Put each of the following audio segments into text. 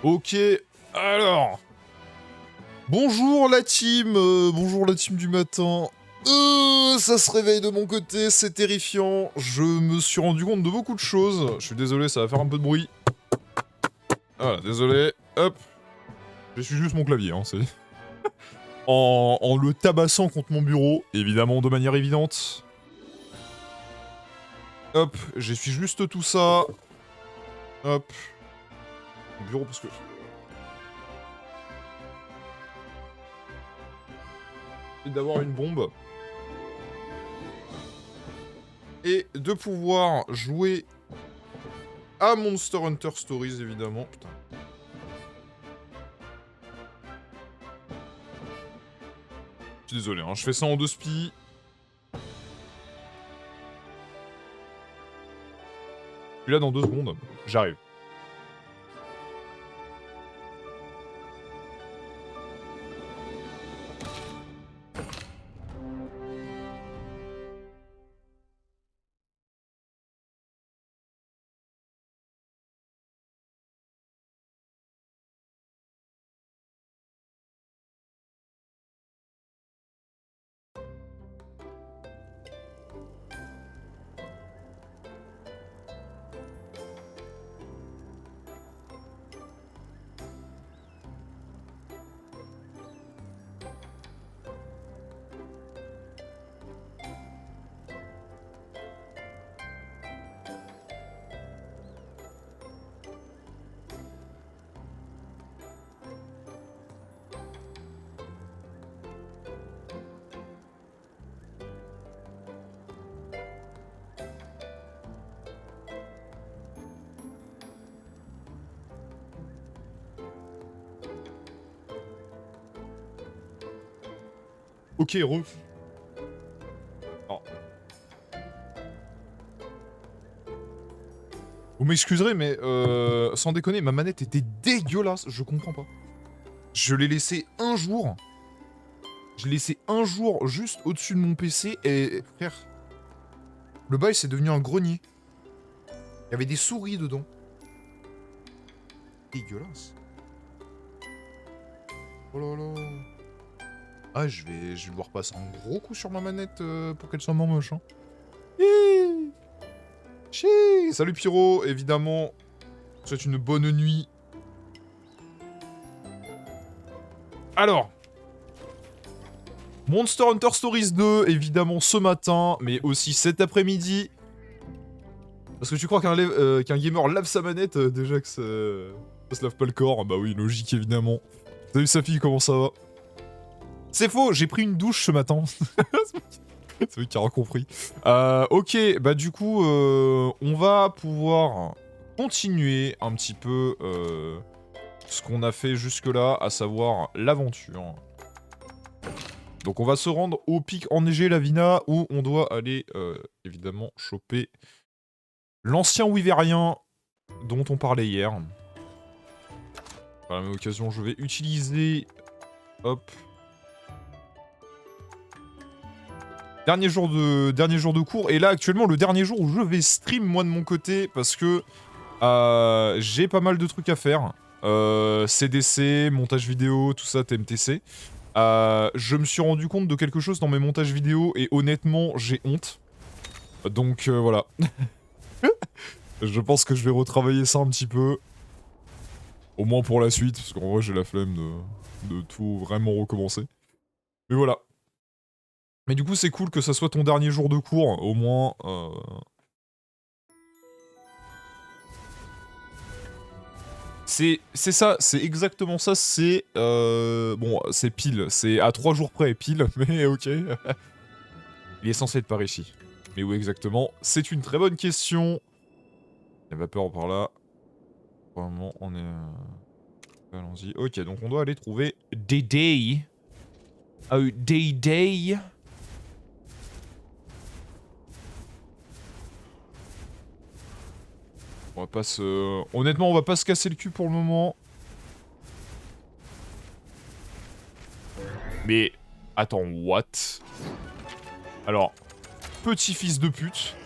Ok, alors... bonjour la team du matin. Ça se réveille de mon côté, c'est terrifiant. Je me suis rendu compte de beaucoup de choses. Je suis désolé, ça va faire un peu de bruit. Voilà, désolé. Hop. Je suis juste mon clavier, hein, c'est... en le tabassant contre mon bureau, évidemment de manière évidente. Hop, j'essuie juste tout ça. Hop. Mon bureau parce que... d'avoir une bombe. Et de pouvoir jouer à Monster Hunter Stories, évidemment. Putain. Je suis désolé, hein, je fais ça en 2 spi. Je suis là dans 2 secondes. J'arrive. Ok, re. Alors. Vous m'excuserez, mais sans déconner, ma manette était dégueulasse, je comprends pas. Je l'ai laissé un jour. Je l'ai laissé un jour juste au-dessus de mon PC et... frère... le bail, c'est devenu un grenier. Il y avait des souris dedans. Dégueulasse. Oh là là. Ah, je vais devoir passer un gros coup sur ma manette pour qu'elle soit moins moche, hein. Hi. Chi. Salut Pyro, évidemment. Je te souhaite une bonne nuit. Alors. Monster Hunter Stories 2, évidemment, ce matin, mais aussi cet après-midi. Parce que tu crois qu'un gamer lave sa manette, déjà que ça se lave pas le corps. Bah oui, logique, évidemment. Salut Safi, comment ça va? C'est faux, j'ai pris une douche ce matin. C'est lui qui a rien compris. Ok, bah du coup, on va pouvoir continuer un petit peu ce qu'on a fait jusque-là, à savoir l'aventure. Donc on va se rendre au pic enneigé Lavina, où on doit aller, évidemment, choper l'ancien Wyverien dont on parlait hier. Par la même occasion, je vais utiliser... hop... Dernier jour de cours, et là actuellement le dernier jour où je vais stream moi de mon côté, parce que j'ai pas mal de trucs à faire. CDC, montage vidéo, tout ça, TMTC. Je me suis rendu compte de quelque chose dans mes montages vidéo, et honnêtement j'ai honte. Donc voilà. Je pense que je vais retravailler ça un petit peu. Au moins pour la suite, parce qu'en vrai j'ai la flemme de tout vraiment recommencer. Mais voilà. Mais du coup, c'est cool que ça soit ton dernier jour de cours, au moins. C'est ça, c'est exactement ça, c'est... bon, c'est pile, c'est à 3 jours près, pile, mais ok. Il est censé être par ici. Mais où exactement? C'est une très bonne question. La vapeur par là. Pour le moment, on est... allons-y. Ok, donc on doit aller trouver Day. Day. On va pas se... honnêtement, on va pas se casser le cul pour le moment. Mais... attends, what? Alors, petit fils de pute.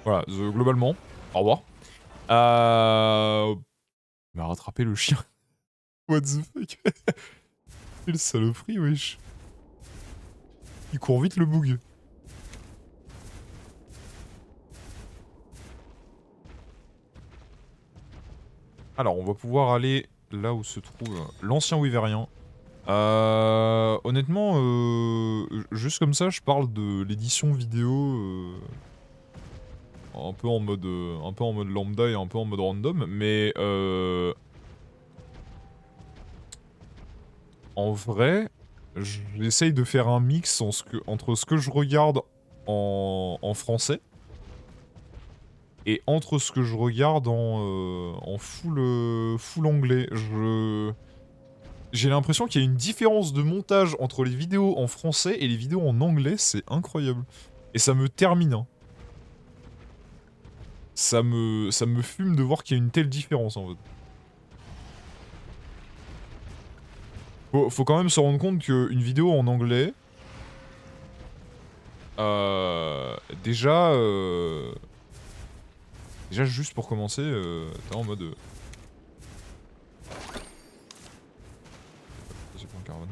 Voilà, globalement. Au revoir. Il m'a rattrapé le chien. What the fuck? Quelle saloperie, wesh. Il court vite le boug. Alors, on va pouvoir aller là où se trouve l'ancien Wyverien. Honnêtement, juste comme ça, je parle de l'édition vidéo un peu en mode lambda et un peu en mode random, mais en vrai, j'essaye de faire un mix entre ce que je regarde en français et entre ce que je regarde en full anglais. J'ai l'impression qu'il y a une différence de montage entre les vidéos en français et les vidéos en anglais, c'est incroyable. Et ça me termine, hein. Ça me fume de voir qu'il y a une telle différence, en fait. Faut quand même se rendre compte qu'une vidéo en anglais... déjà... Déjà, juste pour commencer, t'es en mode... C'est pas un caravane.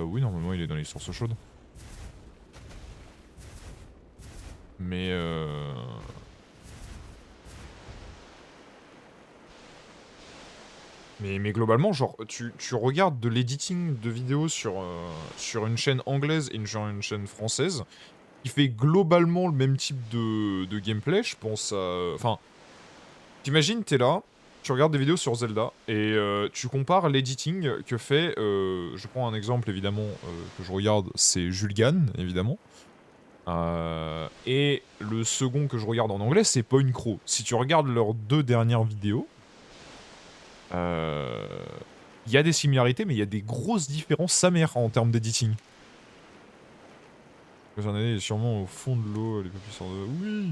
Oui, normalement, il est dans les sources chaudes. Mais Mais globalement, genre, tu regardes de l'editing de vidéos sur une chaîne anglaise et sur une chaîne française, qui fait globalement le même type de gameplay, je pense à... Enfin, t'imagines, t'es là, tu regardes des vidéos sur Zelda, et tu compares l'editing que fait... je prends un exemple, évidemment, que je regarde, c'est Julgan, évidemment. Et le second que je regarde en anglais, c'est Point Crow. Si tu regardes leurs deux dernières vidéos, il y a des similarités, mais il y a des grosses différences sa mère en termes d'editing. J'en ai sûrement au fond de l'eau, les plus puissants de... Oui.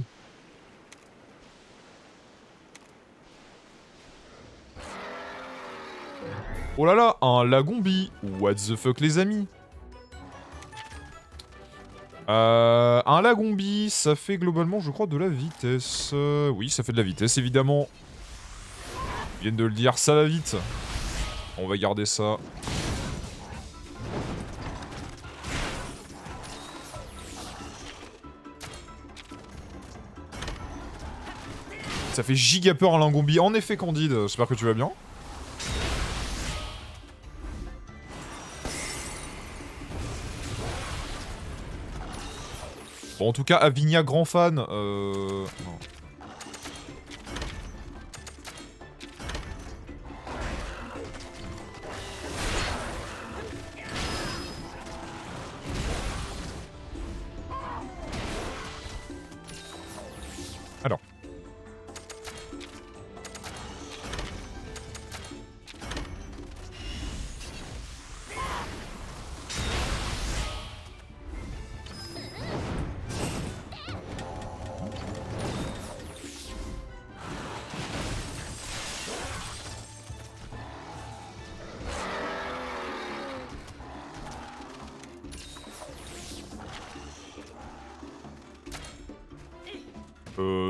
Oh là là, un Lagombi. What the fuck, les amis. Un Lagombi, ça fait globalement, je crois, de la vitesse. Oui, ça fait de la vitesse, évidemment. Ils viennent de le dire, ça va vite. On va garder ça. Ça fait giga peur un Lagombi. En effet, Candide, j'espère que tu vas bien. Bon, en tout cas, Avinia, grand fan. Non. Alors.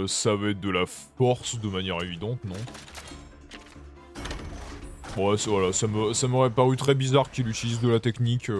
Ça va être de la force de manière évidente, non? Ouais, voilà, ça m'aurait paru très bizarre qu'il utilise de la technique.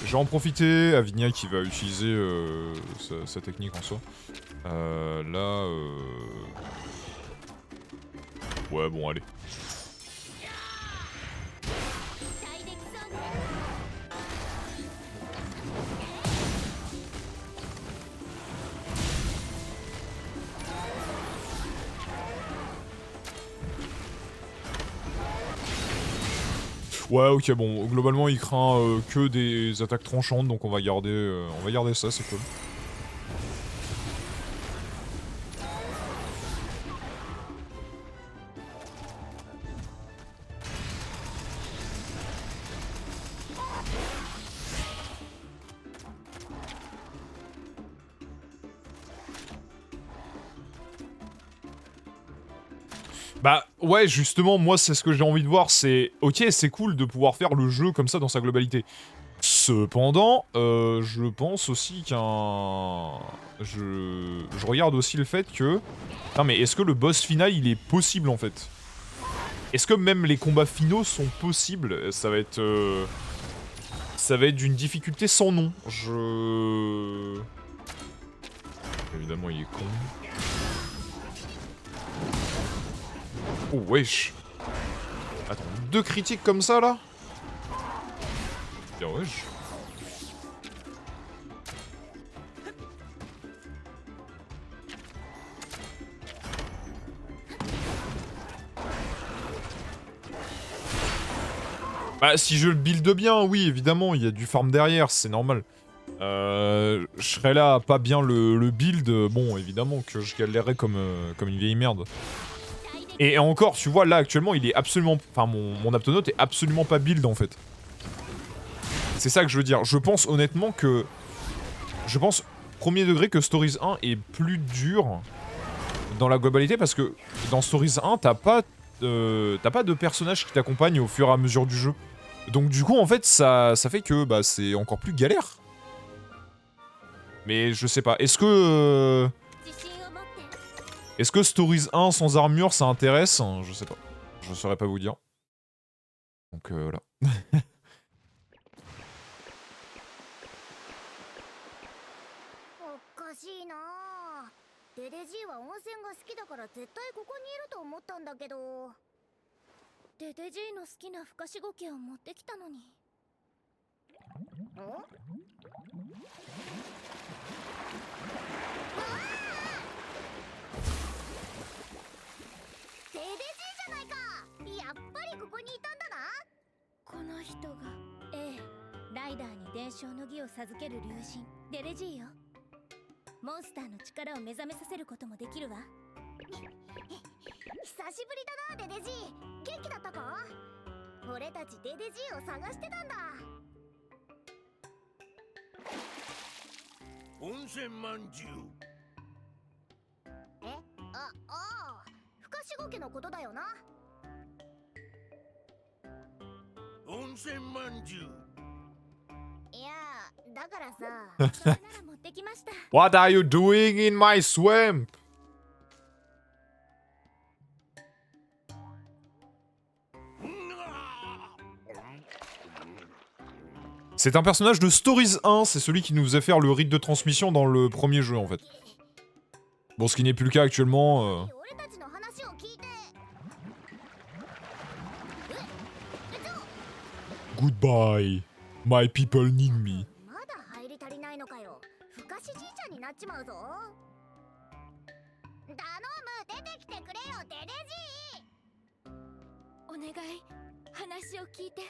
Je vais en profiter, Avinia qui va utiliser sa technique en soi. Là... Ouais, bon, allez. Ouais, ok, bon, globalement, il craint que des attaques tranchantes, donc on va garder ça, c'est cool. Bah ouais, justement, moi c'est ce que j'ai envie de voir, c'est... Ok, c'est cool de pouvoir faire le jeu comme ça dans sa globalité. Cependant, je pense aussi qu'un... Je regarde aussi le fait que... Non mais est-ce que le boss final, il est possible en fait? Est-ce que même les combats finaux sont possibles? Ça va être... Ça va être d'une difficulté sans nom. Évidemment, il est con. Oh wesh. Attends, 2 critiques comme ça là? Bien wesh. Bah si je le build bien, oui évidemment, il y a du farm derrière, c'est normal. Je serais là à pas bien le build, bon évidemment que je galérerais comme une vieille merde. Et encore, tu vois, là actuellement, il est absolument... Enfin, mon Aptonote est absolument pas build en fait. C'est ça que je veux dire. Je pense honnêtement que... Je pense, premier degré, que Stories 1 est plus dur dans la globalité parce que dans Stories 1, t'as pas de personnage qui t'accompagne au fur et à mesure du jeu. Donc du coup, en fait, ça fait que bah, c'est encore plus galère. Mais je sais pas, est-ce que Stories 1 sans armure, ça intéresse? Je sais pas. Je saurais pas vous dire. Donc voilà. デデジーは温泉が好きだから絶対ここにいると思ったんだけど、デデジーの好きなふかしごけを持ってきたのに。ん？デデジーじゃないか。やっぱりここにいたんだな。この人が、ええ、ライダーに伝承の儀を授ける竜神デデジーよ。モンスターの力を目覚めさせることもできるわ。久しぶりだな、デデジー。元気だったか？俺たちデデジーを探してたんだ。温泉まんじゅう。え？ああ、ふかしごけのことだよな。温泉まんじゅう。いや、だからさ、それなら持ってきました。What are you doing in my swamp? C'est un personnage de Stories 1, c'est celui qui nous faisait faire le rite de transmission dans le premier jeu en fait. Bon, ce qui n'est plus le cas actuellement. Goodbye, my people need me. お願い、話を聞いて。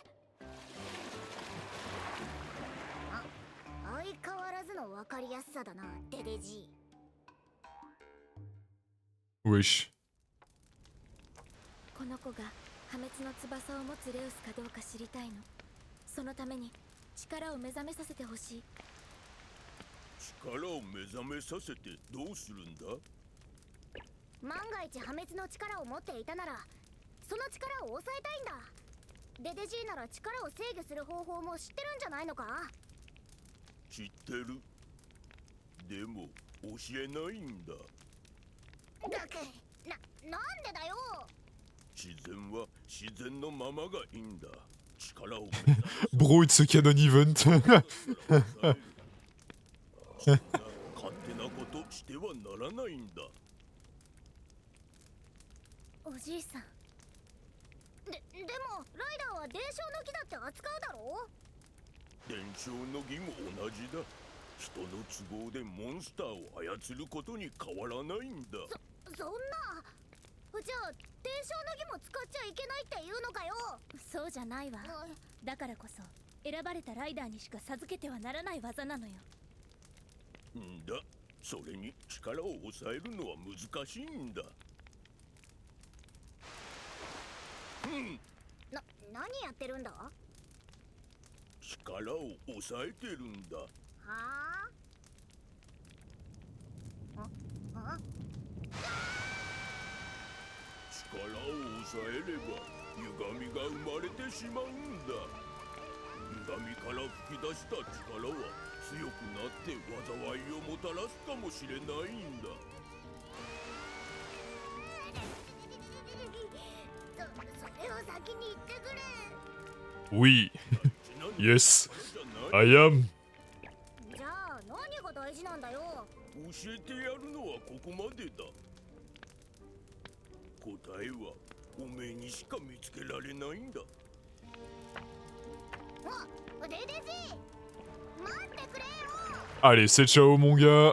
相変わらずの分かりやすさだな、デデジー。Wesh。この子が破滅の翼を持つレウスかどうか知りたいの。そのために力を目覚めさせてほしい。力を目覚めさせてどうするんだ？万が一破滅の力を持っていたなら、その力を抑えたいんだ。デデジーなら力を制御する方法も知ってるんじゃないのか？知ってる。でも教えないんだ。なんでだよ。自然は自然のままがいいんだ。力を Bro, it's a canon event. 勝手なことしてはならないんだ。おじいさん。でもライダーは伝承の儀だって扱うだろう？伝承の儀も同じだ。人の都合でモンスターを操ることに変わらないんだ。そんな。じゃあ伝承の儀も使っちゃいけないって言うのかよ。そうじゃないわ。だからこそ選ばれたライダーにしか授けてはならない技なのよ。んだ。それに力を抑えるのは難しいんだ。何やってるんだ？力を抑えてるんだ。はあ？力をさえれば歪みが生まれてしまうんだ。歪みから吹き出した力は強くなって災いをもたらすかもしれないんだ。それを先に言ってくれ。 Oui. Yes. I am. じゃあ何が大事なんだよ。教えてやるのはここまでだ。答えはおめえにしか見つけられないんだ。お、デデジ待ってくれよ。 Allez, c'est ciao mon gars.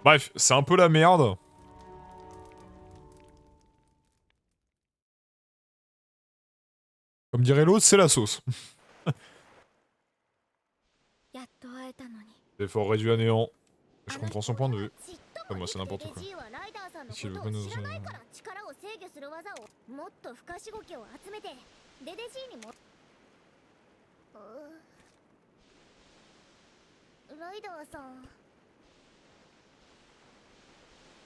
Bref, c'est un peu la merde. Comme dirait l'autre, c'est la sauce. やっと会えたのに。 Effort réduit à néant. Je comprends son point de vue. Enfin, moi, c'est n'importe quoi. Si le veut nous力を制御する技をもっと不可思議を集めてデデジーにも。ライダーさん。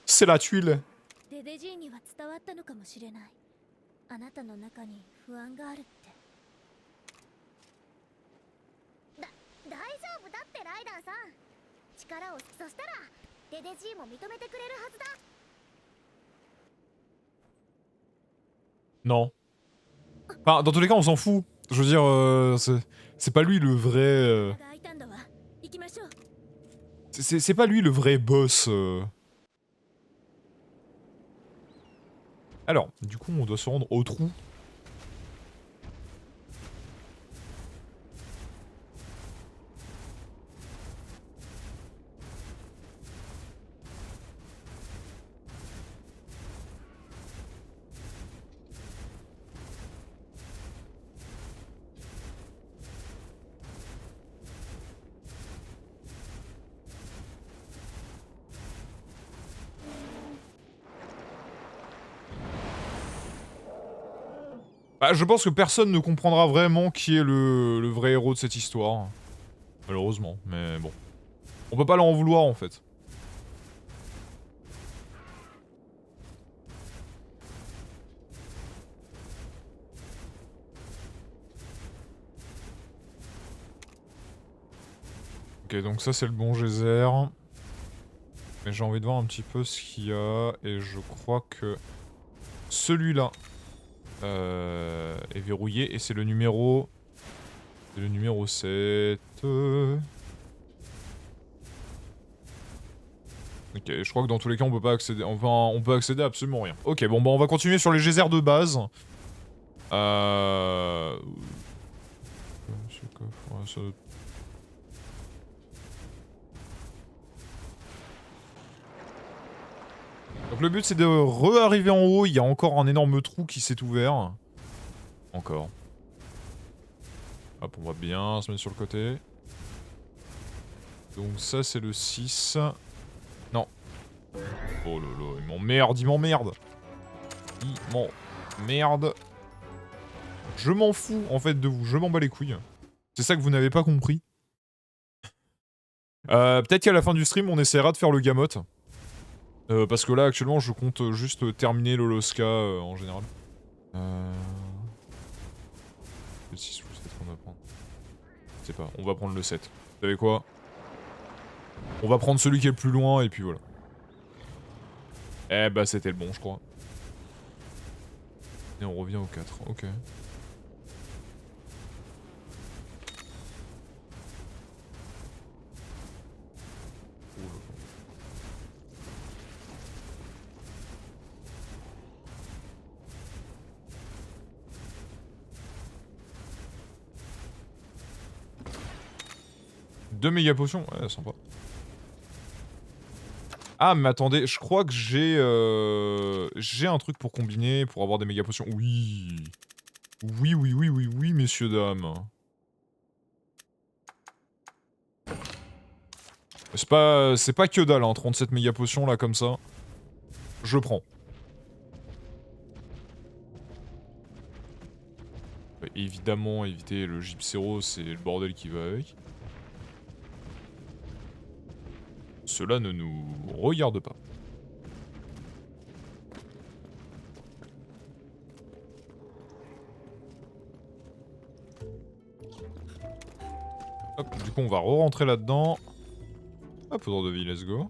C'est la tuile. デデジーには伝わったのかもしれない。あなたの中に不安があるって。大丈夫だってライダーさん。力をそしたらデデジーも認めてくれるはずだ。 Non. Enfin, dans tous les cas, on s'en fout. Je veux dire, c'est pas lui le vrai... が開いたんだわ。行きましょう。 C'est pas lui le vrai boss. Alors, du coup, on doit se rendre au trou. Bah, je pense que personne ne comprendra vraiment qui est le vrai héros de cette histoire. Malheureusement, mais bon. On peut pas leur en vouloir en fait. Ok, donc ça c'est le bon geyser. Mais j'ai envie de voir un petit peu ce qu'il y a. Et je crois que celui-là est verrouillé. Et c'est le numéro... C'est le numéro 7. Ok, je crois que dans tous les cas on peut pas accéder... Enfin, on peut accéder à absolument rien. Ok, bon bah on va continuer sur les geysers de base. Donc le but c'est de re-arriver en haut, il y a encore un énorme trou qui s'est ouvert. Encore. Hop, on va bien se mettre sur le côté. Donc ça c'est le 6. Non. Oh lolo, il m'emmerde, il m'emmerde. Il m'emmerde. Je m'en fous en fait de vous, je m'en bats les couilles. C'est ça que vous n'avez pas compris. Peut-être qu'à la fin du stream on essaiera de faire le Gamot. Parce que là actuellement je compte juste terminer l'Holoska en général. Le 6 ou le 7 qu'on va prendre. Je sais pas, on va prendre le 7. Vous savez quoi? On va prendre celui qui est le plus loin et puis voilà. Eh bah c'était le bon je crois. Et on revient au 4, ok. Deux méga potions, ouais, sympa. Ah, mais attendez, je crois que j'ai un truc pour combiner, pour avoir des méga potions. Oui. Oui, oui, oui, oui, oui, messieurs, dames. C'est pas que dalle, hein, 37 méga potions, là, comme ça. Je prends. Évidemment, éviter le Gypséro, c'est le bordel qui va avec. Cela ne nous regarde pas. Hop, du coup on va re-rentrer là-dedans. Hop, poudre de vie, let's go.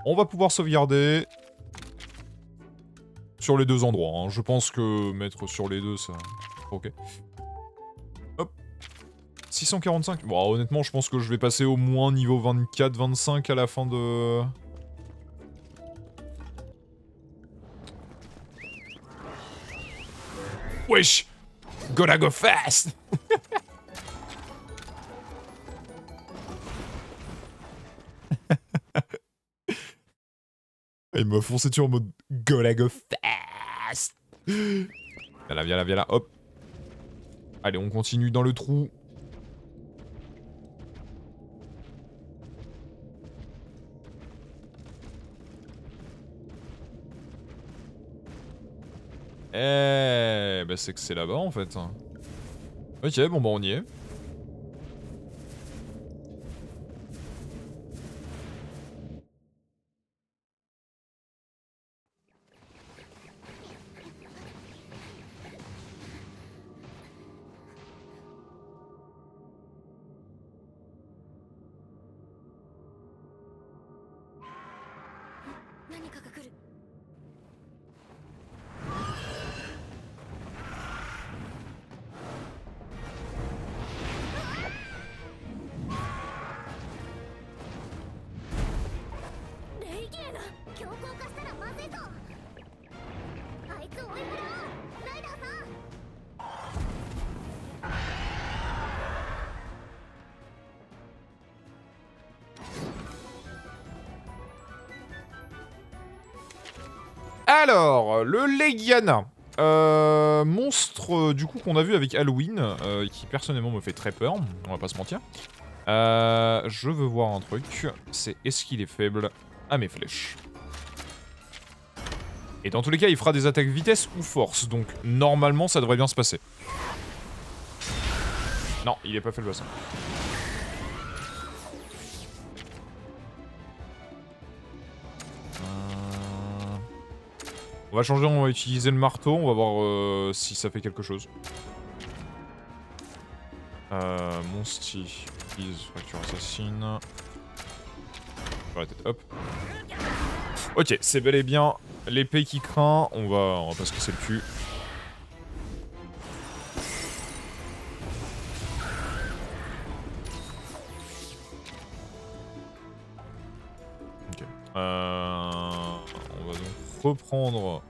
On va pouvoir sauvegarder. Sur les deux endroits, hein. Je pense que mettre sur les deux, ça... Ok. Hop. 645. Bon, honnêtement, je pense que je vais passer au moins niveau 24-25 à la fin de... Wesh! Gotta go fast! Il m'a foncé dessus en mode gotta go fast! Viens là, viens là, viens là, hop. Allez, on continue dans le trou. Eh, bah c'est que c'est là-bas en fait. Ok, bon bah on y est. Alors, le Legiana. Monstre, du coup, qu'on a vu avec Halloween, qui personnellement me fait très peur, on va pas se mentir. Je veux voir un truc, c'est est-ce qu'il est faible à mes flèches. Et dans tous les cas, il fera des attaques vitesse ou force, donc normalement ça devrait bien se passer. Non, il est pas faible à ça. On va changer, on va utiliser le marteau, on va voir si ça fait quelque chose. Monsti, utilise fracture assassine. Sur la tête, hop. Ok, c'est bel et bien l'épée qui craint, on va pas se casser le cul. Ok. On va donc reprendre...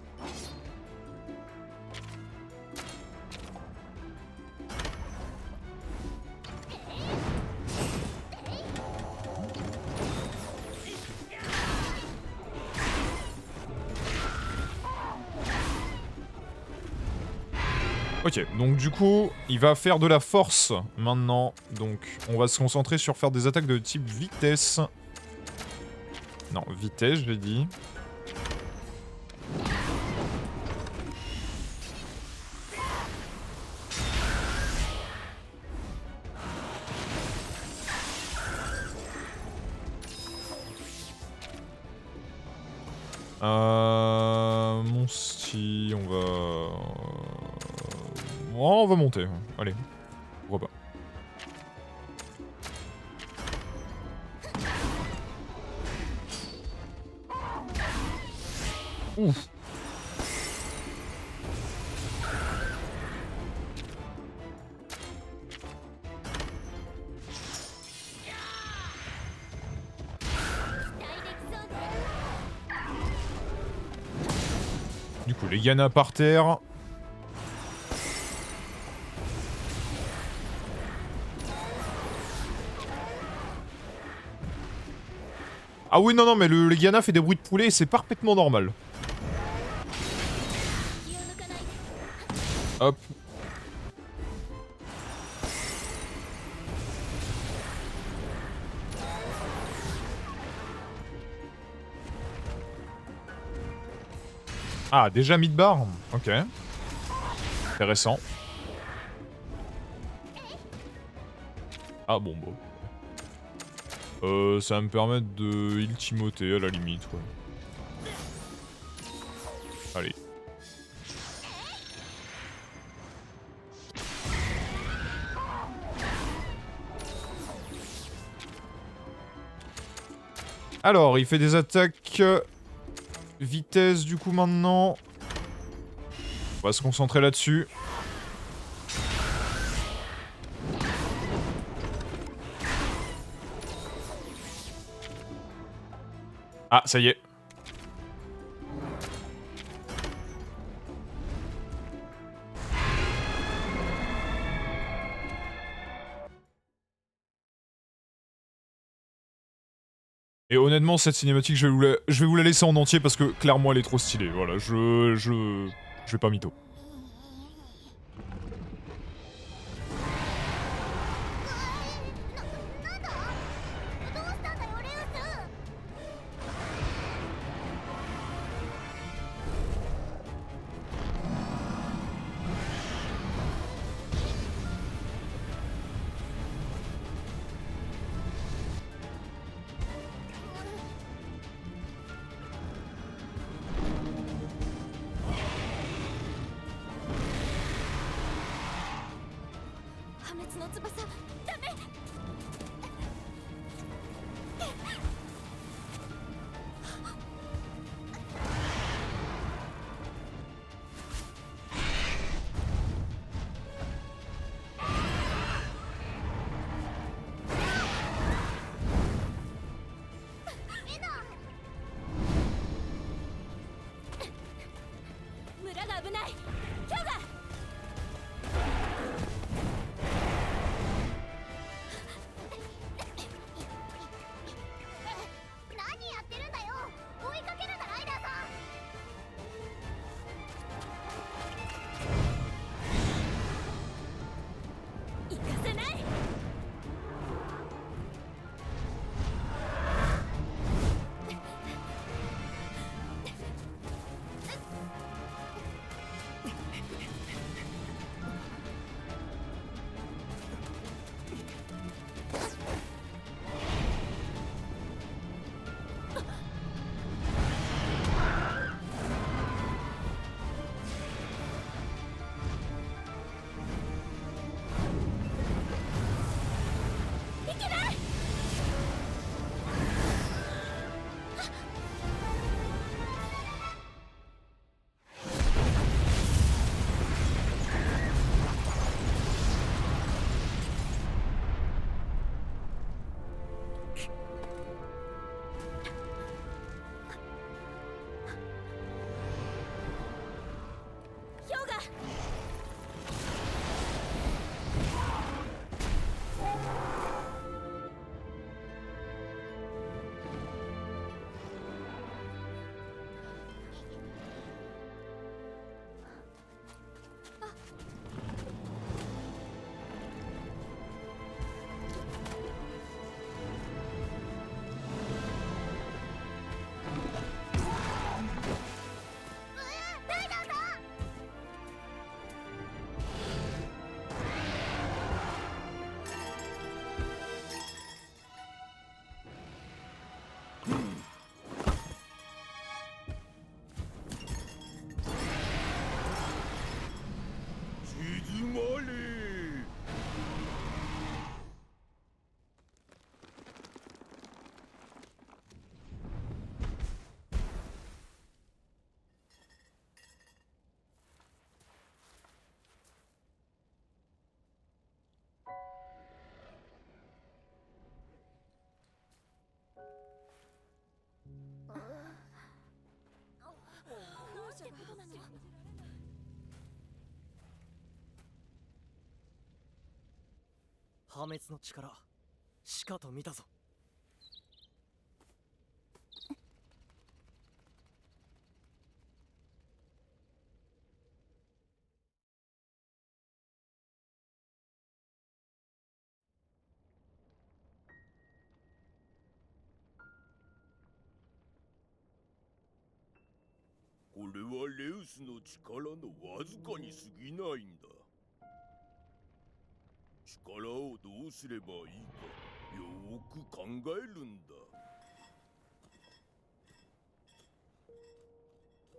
Ok, donc du coup, il va faire de la force maintenant. Donc, on va se concentrer sur faire des attaques de type vitesse. Non, vitesse, je l'ai dit. Mon style, on va... Oh, on va monter, allez, pourquoi pas. Ouf. Du coup, les Yana par terre. Ah oui, non, non, mais le Legiana fait des bruits de poulet et c'est parfaitement normal. Hop. Ah, déjà mid-bar. Ok. Intéressant. Ah bon, bon. Ça va me permettre de heal Timothée à la limite, quoi. Allez. Alors, il fait des attaques... vitesse du coup maintenant. On va se concentrer là-dessus. Ah, ça y est. Et honnêtement, cette cinématique, je vais vous la laisser en entier parce que clairement, elle est trop stylée. Voilà, je vais pas mytho.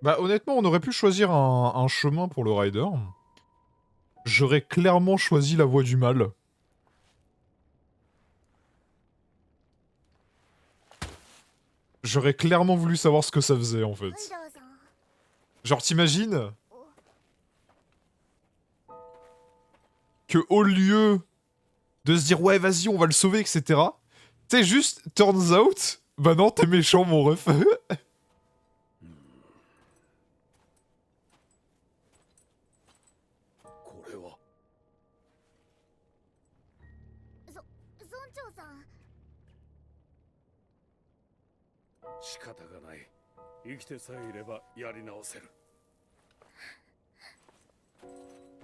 Bah honnêtement, on aurait pu choisir un chemin pour le rider. J'aurais clairement choisi la voie du mal. J'aurais clairement voulu savoir ce que ça faisait en ライ fait. ダーさん Genre t'imagines que au lieu de se dire ouais vas-y on va le sauver etc. T'sais juste turns out bah non t'es méchant mon ref. これは村長さん仕方がない。生きてさえいればやり直せる。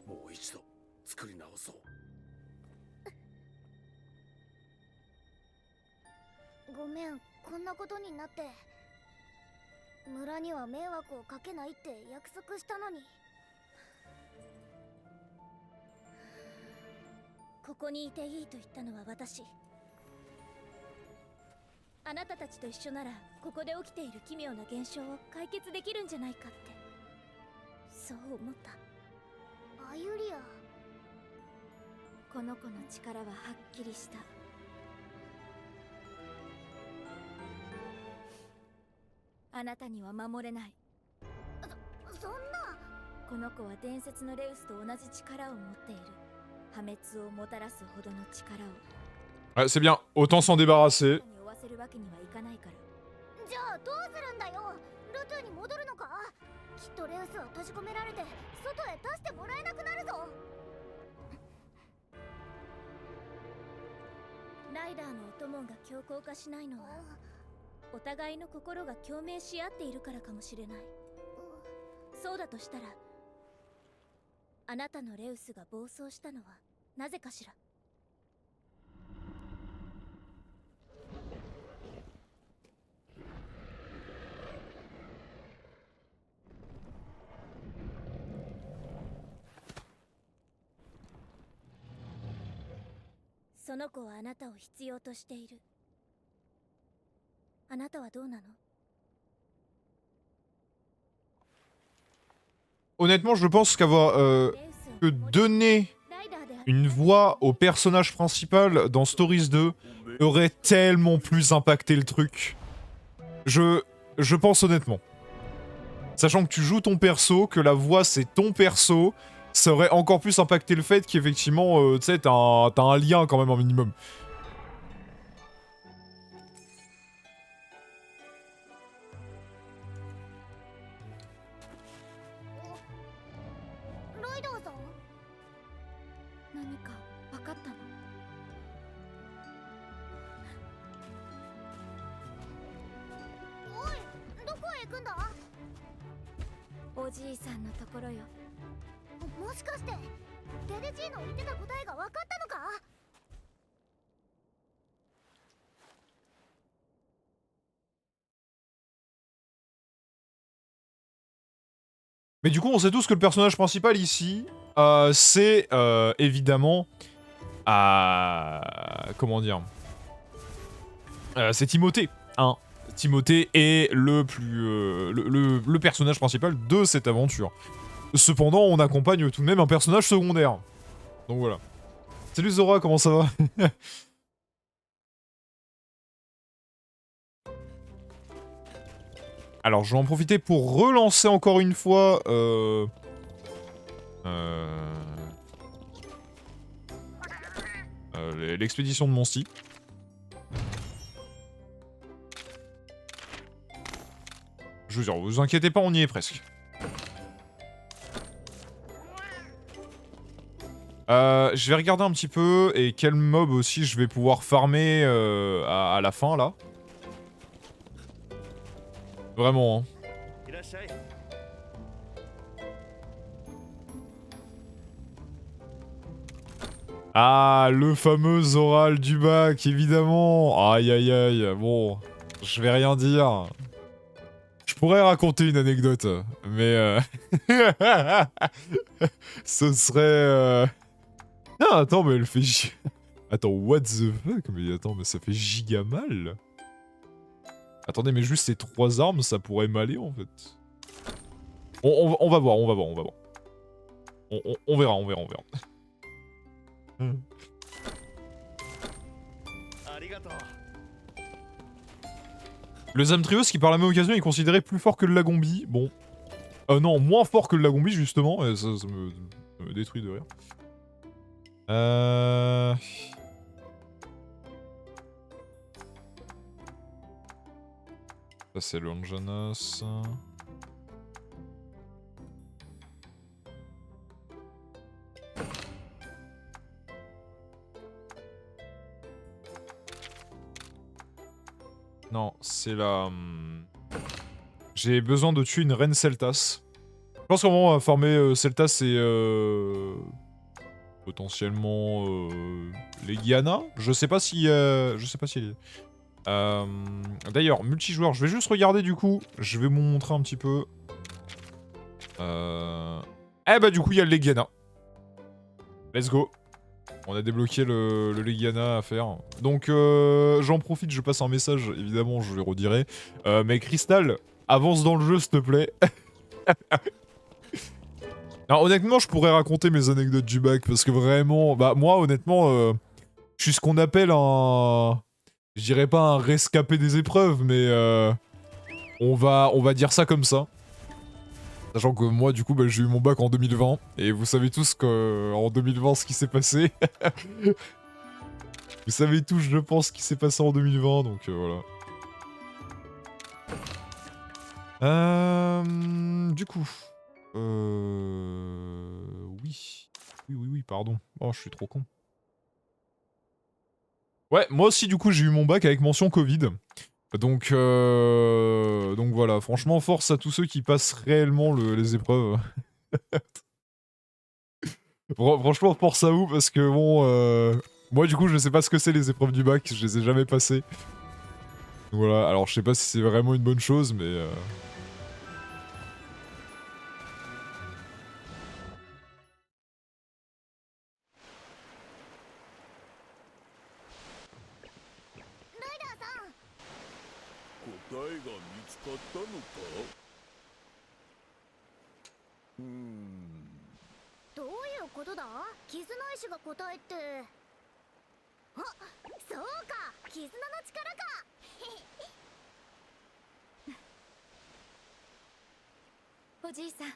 もう一度作り直そう。ごめんこんなことになって村には迷惑をかけないって約束したのにここにいていいと言ったのは私あなたたちと一緒ならここで起きている奇妙な現象を解決できるんじゃないかってそう思ったアユリアこの子の力ははっきりしたあなたには守れないそんなこの子は伝説のレウスと同じ力を持っている破滅をもたらすほどの力を Ouais c'est bien, autant s'en débarrasser. 追わせるわけにはいかないからじゃあどうするんだよルトゥに戻るのかきっとレウスは閉じ込められて外へ出してもらえなくなるぞライダーのお供が強硬化しないのはお互いの心が共鳴し合っているからかもしれないそうだとしたらあなたのレウスが暴走したのはなぜかしらその子はあなたを必要としているあなたはどうなの Honnêtement je pense qu'avoir que donner une voix au personnage principal dans Stories 2 aurait tellement plus impacté le truc. Je pense honnêtement. Sachant que tu joues ton perso, que la voix c'est ton perso, ça aurait encore plus impacté le fait qu'effectivement, tu sais, t'as un lien quand même un minimum. Mais du coup, on sait tous que le personnage principal ici, c'est évidemment... comment dire c'est Timothée, hein. Timothée est le personnage principal de cette aventure. Cependant, on accompagne tout de même un personnage secondaire. Donc voilà. Salut Zora, comment ça va? Alors, je vais en profiter pour relancer encore une fois... l'expédition de Monty. Je veux dire, vous inquiétez pas, on y est presque. Je vais regarder un petit peu et quel mob aussi je vais pouvoir farmer à la fin là. Vraiment, hein. Ah, le fameux oral du bac, évidemment. Aïe aïe aïe, bon, je vais rien dire. Je pourrais raconter une anecdote, mais ce serait... Ah, attends, mais elle fait... Attends, what the fuck? Mais attends, mais ça fait giga mal. Attendez, mais juste ces 3 armes, ça pourrait m'aller, en fait. On va voir, on va voir, on va voir. On verra, on verra, on verra. Le Zamtrios qui par la même occasion est considéré plus fort que le Lagombi. Bon. Non, moins fort que le Lagombi justement. Et ça me détruit de rire. Ça c'est le Lonjanos. Non, c'est la... J'ai besoin de tuer une reine Celtas. Je pense qu'on va farmer Celtas et... potentiellement... Legiana. Je sais pas si... Je sais pas si... D'ailleurs, multijoueur, je vais juste regarder du coup. Je vais vous montrer un petit peu. Eh bah du coup, il y a le Legiana. Let's go. On a débloqué le Legiana à faire. Donc j'en profite, je passe un message, évidemment, je le redirai. Mais Crystal, avance dans le jeu, s'il te plaît. Alors honnêtement, je pourrais raconter mes anecdotes du bac, parce que vraiment... Bah moi, honnêtement, je suis ce qu'on appelle un... Je dirais pas un rescapé des épreuves, mais on va dire ça comme ça. Sachant que moi, du coup, bah, j'ai eu mon bac en 2020, et vous savez tous qu'en 2020, ce qui s'est passé. Vous savez tous, je pense, ce qui s'est passé en 2020, donc voilà. Du coup... Oui. Oui, pardon. Oh, je suis trop con. Ouais, moi aussi, du coup, j'ai eu mon bac avec mention Covid. Donc voilà, franchement, force à tous ceux qui passent réellement les épreuves. Franchement, force à vous, parce que bon... Moi, du coup, je sais pas ce que c'est les épreuves du bac, je les ai jamais passées. Voilà, alors je sais pas si c'est vraiment une bonne chose, mais...答えが見つかったのか？どういうことだ？絆石が答えって。あ、そうか、絆の力か。おじいさん。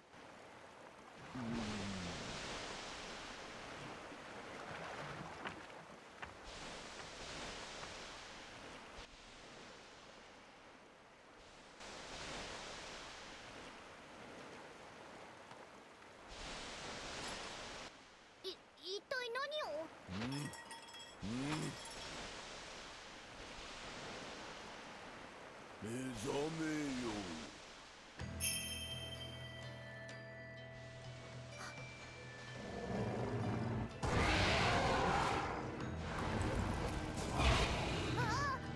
一体何を？目覚めよ。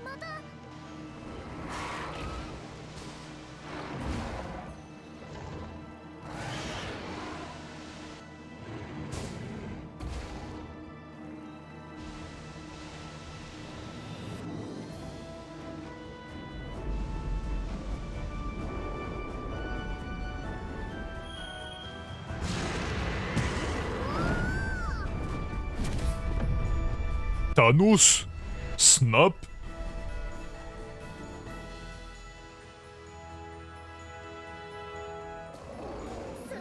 また。Thanos Snap.す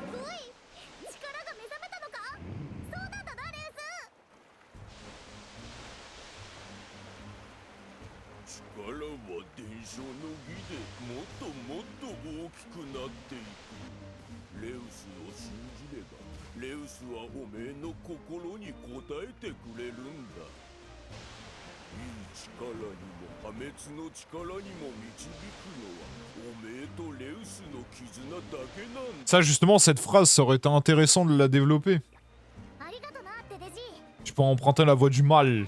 ごい！力が目覚めたのか？そうなんだな、レース。力は伝承の儀でもっともっと大きくなっていく。レウスを信じれば、レウスはおめえの心に応えてくれるんだ。いい力にも破滅の力にも導くのはおめえとレウスの絆だけなんだ。 Ça, justement, cette phrase, ça aurait été intéressant de la développer. Tu peux emprunter la voix du mal.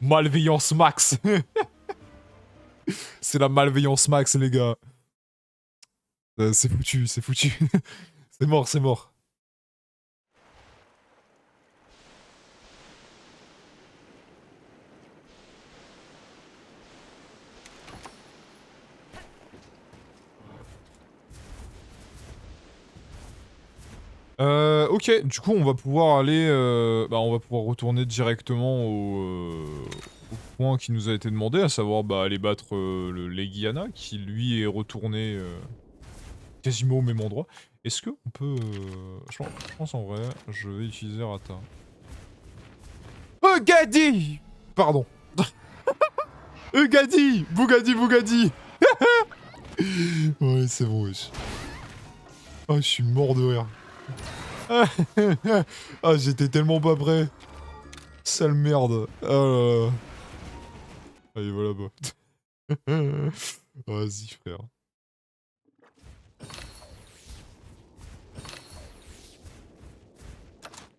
Malveillance max. C'est la malveillance max, les gars. C'est foutu, c'est foutu. C'est mort, c'est mort. Ok, du coup on va pouvoir aller, on va pouvoir retourner directement au point qui nous a été demandé, à savoir bah, aller battre le Legiana, qui lui est retourné quasiment au même endroit. Est-ce qu'on peut... je pense en vrai, je vais utiliser Rata. Gadi. Pardon. Gadi. Bougadi. Ouais, c'est bon, wesh. Oh, je suis mort de rire. Ah, j'étais tellement pas prêt. Sale merde. Oh là là. Allez, voilà, bah. Vas-y, frère.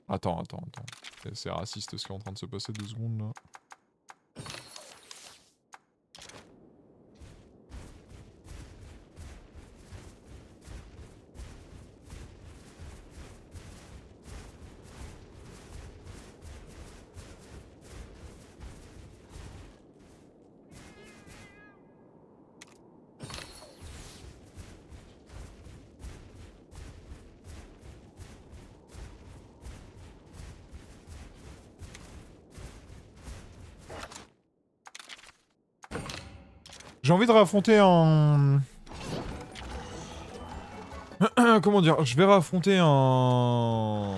Attends. C'est raciste ce qui est en train de se passer 2 secondes, là. J'ai envie de réaffronter un... Comment dire? Je vais réaffronter un...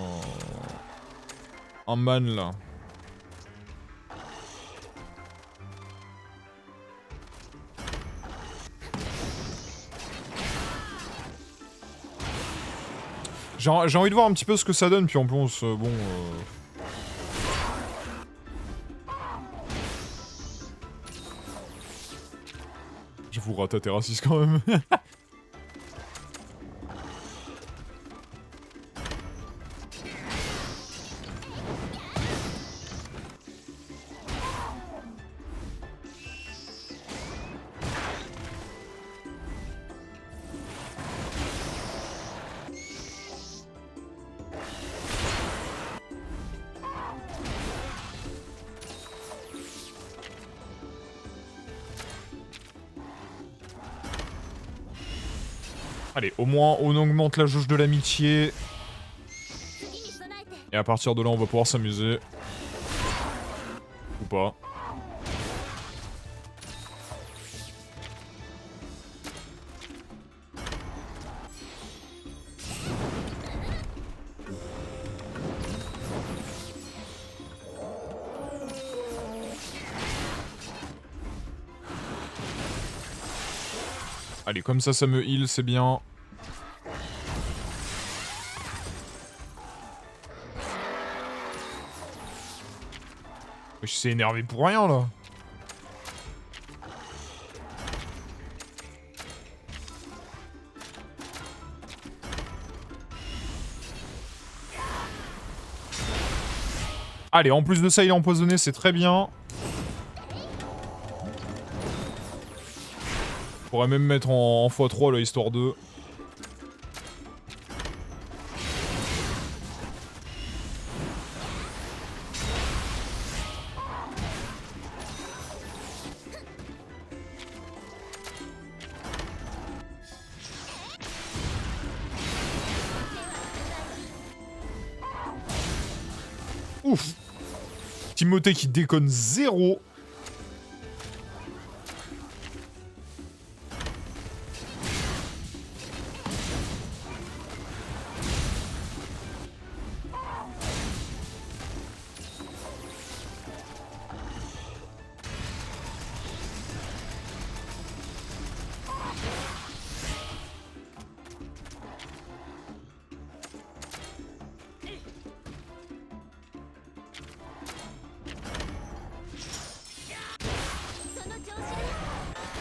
Un man, là. J'ai envie de voir un petit peu ce que ça donne, puis en plus, bon... J'avoue, Rata, t'es raciste quand même. Allez, au moins, on augmente la jauge de l'amitié. Et à partir de là, on va pouvoir s'amuser. Ou pas. Allez, comme ça me heal, c'est bien. Je suis énervé pour rien, là. Allez, en plus de ça, il est empoisonné, c'est très bien. On pourrait même mettre en x3, là, histoire de... Ouf. Timothée qui déconne zéro.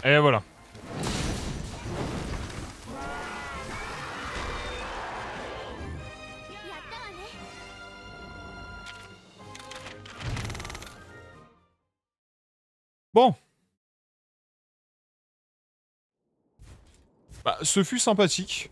Et voilà. Bon. Bah, ce fut sympathique.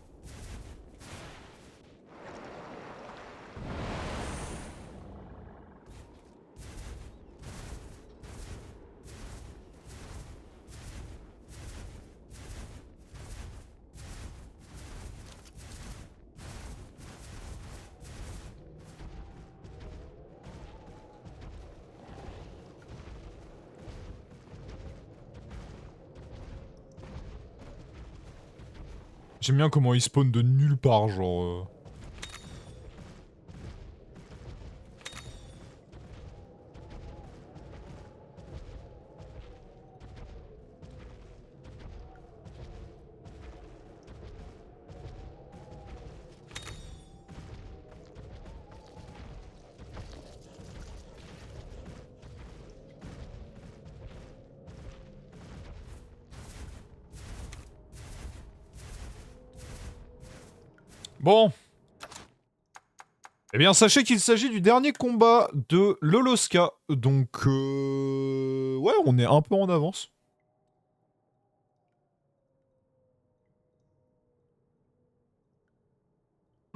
J'aime bien comment il spawn de nulle part, genre... Bon. Eh bien, sachez qu'il s'agit du dernier combat de Loloska. Donc, ouais, on est un peu en avance.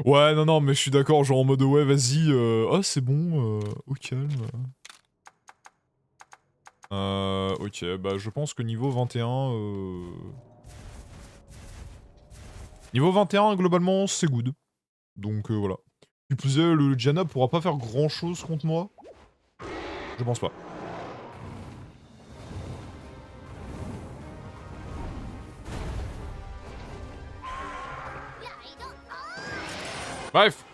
Ouais, non, mais je suis d'accord, genre en mode, ouais, vas-y, ah, c'est bon, au calme. Ok, bah, je pense que niveau 21, Niveau 21, globalement, c'est good. Donc, voilà. Qui plus est, le Diana pourra pas faire grand chose contre moi. Je pense pas. Bref.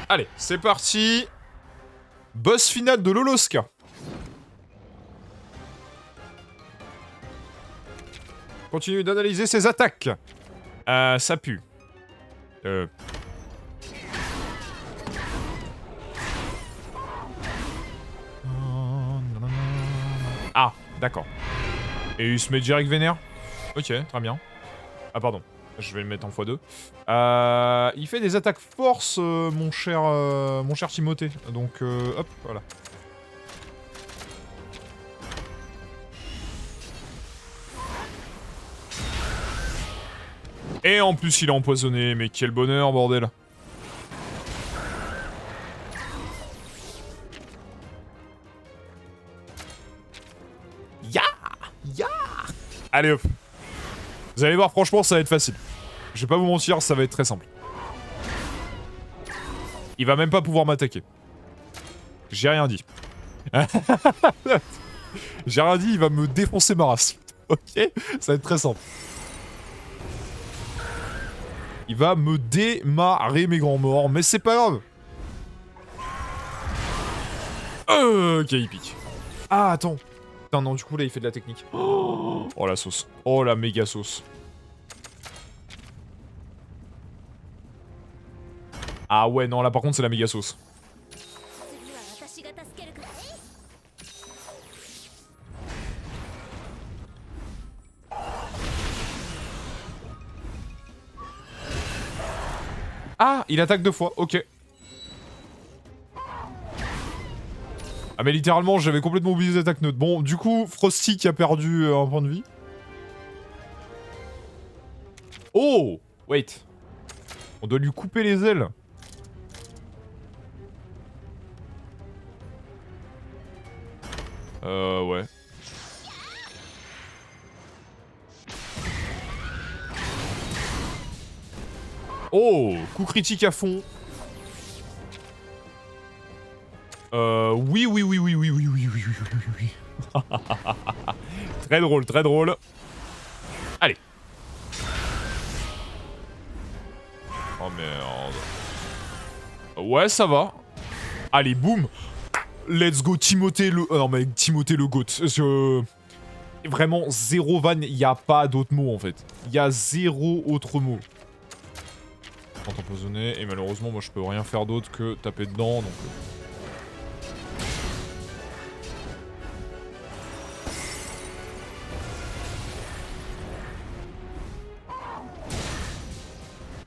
Allez, c'est parti. Boss final de Loloska. Continue d'analyser ses attaques. Ça pue. Ah, d'accord. Et il se met direct vénère. Ok, très bien. Ah, pardon. Je vais le mettre en x2. Il fait des attaques force, mon cher Timothée. Donc, hop, voilà. Et en plus, il est empoisonné. Mais quel bonheur, bordel. Ya. Allez, hop. Vous allez voir, franchement, ça va être facile. Je vais pas vous mentir, ça va être très simple. Il va même pas pouvoir m'attaquer. J'ai rien dit. J'ai rien dit, il va me défoncer ma race. Ok? Ça va être très simple. Il va me démarrer mes grands morts, mais c'est pas grave. Ok, il pique. Ah, attends. Putain, non, du coup, là, il fait de la technique. Oh, la sauce. Oh, la méga sauce. Ah ouais, non, là, par contre, c'est la méga sauce. Ah, il attaque 2 fois, ok. Ah mais littéralement, j'avais complètement oublié les attaques neutres. Bon, du coup, Frosty qui a perdu un point de vie. Oh! Wait. On doit lui couper les ailes. Ouais. Oh! Coup critique à fond. Oui, oui, oui, oui, oui, oui, oui, oui, oui, oui, oui. Très drôle, très drôle. Allez. Oh merde. Ouais, ça va. Allez, boum. Let's go, Timothée le... non, mais Timothée le GOAT. Vraiment, zéro van, il n'y a pas d'autre mot, en fait. Il y a zéro autre mot. Empoisonné, et malheureusement, moi, je peux rien faire d'autre que taper dedans, donc...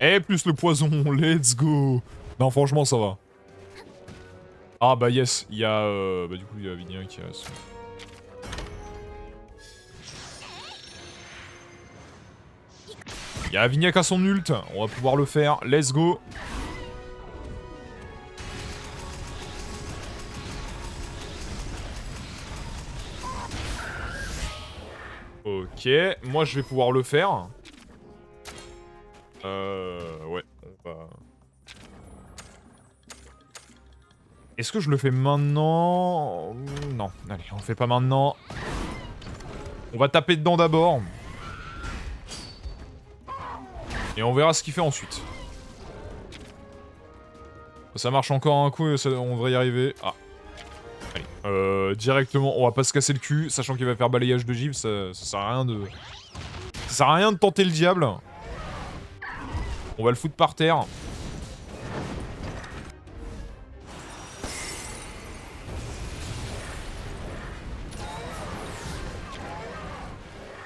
Et plus le poison, let's go. Non, franchement, ça va. Ah bah yes, il y a... bah du coup, il y a Vinia qui a... Il y a Vinia qui a son ult, on va pouvoir le faire, let's go. Ok, moi je vais pouvoir le faire. Ouais, on va... Est-ce que je le fais maintenant? Non, allez, on le fait pas maintenant. On va taper dedans d'abord. Et on verra ce qu'il fait ensuite. Ça marche encore un coup, on devrait y arriver. Ah. Allez. Directement, on va pas se casser le cul, sachant qu'il va faire balayage de givre, ça sert à rien de... Ça sert à rien de tenter le diable. On va le foutre par terre.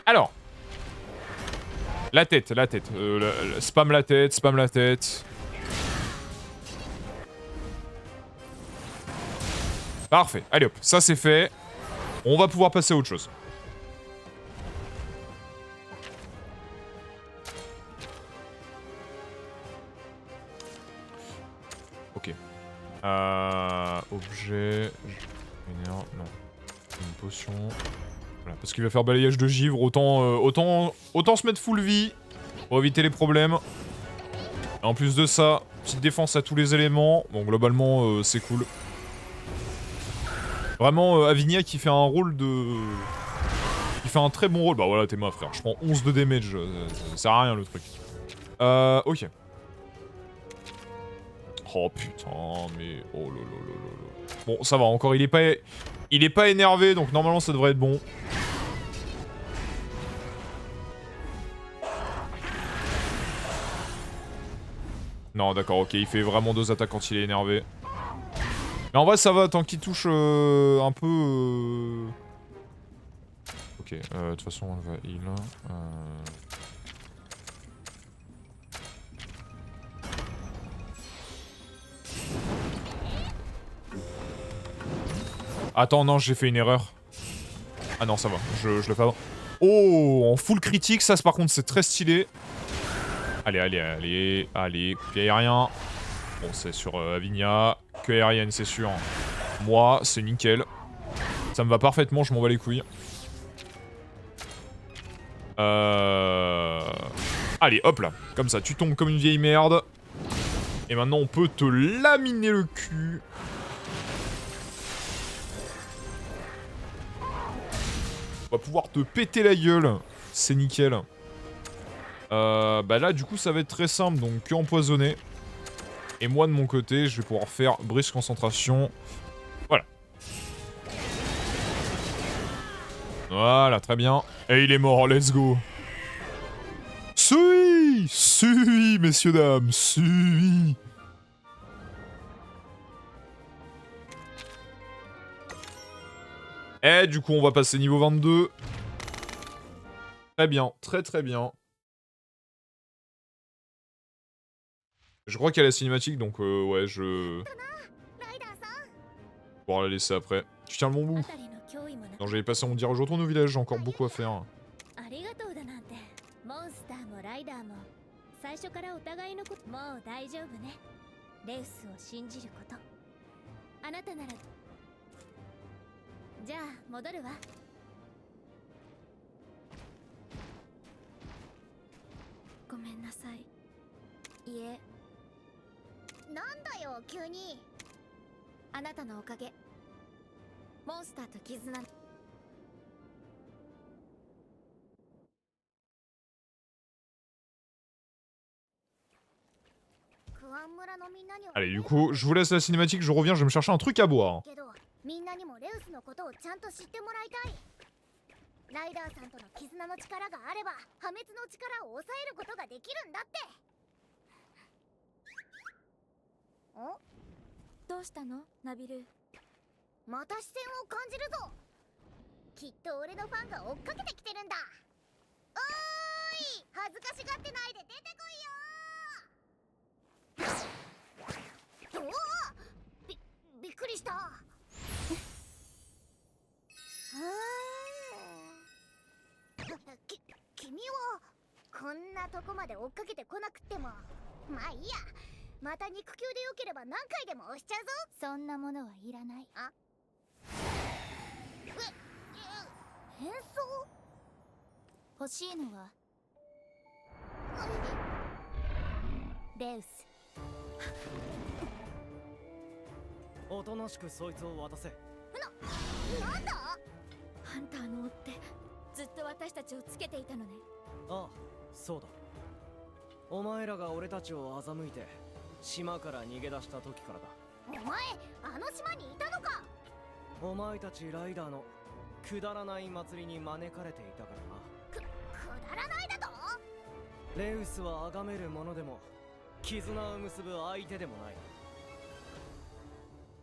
Alors. La tête. Spam la tête. Parfait. Allez hop, ça c'est fait. On va pouvoir passer à autre chose. Ok. Objet... Non. Une potion... Voilà, parce qu'il va faire balayage de givre, autant se mettre full vie pour éviter les problèmes. Et en plus de ça, petite défense à tous les éléments. Bon, globalement, c'est cool. Vraiment, Avinia qui fait un rôle de... Qui fait un très bon rôle. Bah voilà, t'es ma frère. Je prends 11 de damage. Ça sert à rien, le truc. Ok. Oh putain, mais... Oh lololololo. Bon, ça va, encore, il est pas énervé, donc normalement, ça devrait être bon. Non, d'accord, ok, il fait vraiment 2 attaques quand il est énervé. Mais en vrai, ça va, tant qu'il touche un peu... Ok, de toute façon, on va heal. Attends, non, j'ai fait une erreur. Ah non, ça va, je le fais avant. Oh, en full critique, ça par contre, c'est très stylé. Allez, coup aérien. Bon, c'est sur Avinia. Que aérienne, c'est sûr. Moi, c'est nickel. Ça me va parfaitement, je m'en bats les couilles. Allez, hop là. Comme ça, tu tombes comme une vieille merde. Et maintenant, on peut te laminer le cul. On va pouvoir te péter la gueule. C'est nickel. Bah là, du coup, ça va être très simple. Donc, que empoisonné. Et moi, de mon côté, je vais pouvoir faire brise concentration. Voilà. Voilà, très bien. Et il est mort, let's go. Sui, messieurs, dames, sui. Et du coup, on va passer niveau 22. Très bien, très bien. Je crois qu'il y a la cinématique, donc ouais, je... On va la laisser après. Tu tiens le bon bout. Non, j'allais passer mon dire, je retourne au village, j'ai encore beaucoup à faire. Allez, du coup, je vous laisse la cinématique, je reviens, je vais me chercher un truc à boire. ライダーさんとの絆の力があれば破滅の力を抑えることができるんだって。どうしたのナビル。また視線を感じるぞ。きっと俺のファンが追っかけてきてるんだ。おーい、恥ずかしがってないで出てこいよ。おお、びっくりした。君はこんなとこまで追っかけてこなくってもまあいいや。また肉球でよければ何回でも押しちゃうぞ。そんなものはいらない。あ、変装欲しいのはレウス。おとなしくそいつを渡せ。なんだ。ハンターの追ってずっと私たちをつけていたのね。ああ、そうだ。お前らが俺たちを欺いて島から逃げ出した時からだ。お前あの島にいたのか。お前たちライダーのくだらない祭りに招かれていたからな。くだらないだと。レウスは崇める者でも絆を結ぶ相手でもない。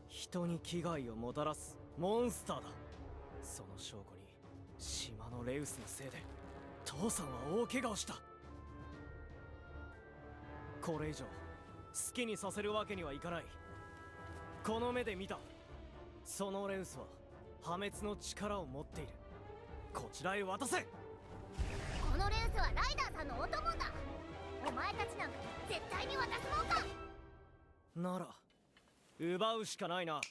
人に危害をもたらすモンスターだ。その証拠に島のレウスのせいで父さんは大怪我をした。これ以上好きにさせるわけにはいかない。この目で見た。そのレウスは破滅の力を持っている。こちらへ渡せ。このレウスはライダーさんのお供だ。お前たちなんか絶対に渡すもんか。なら奪うしかないな。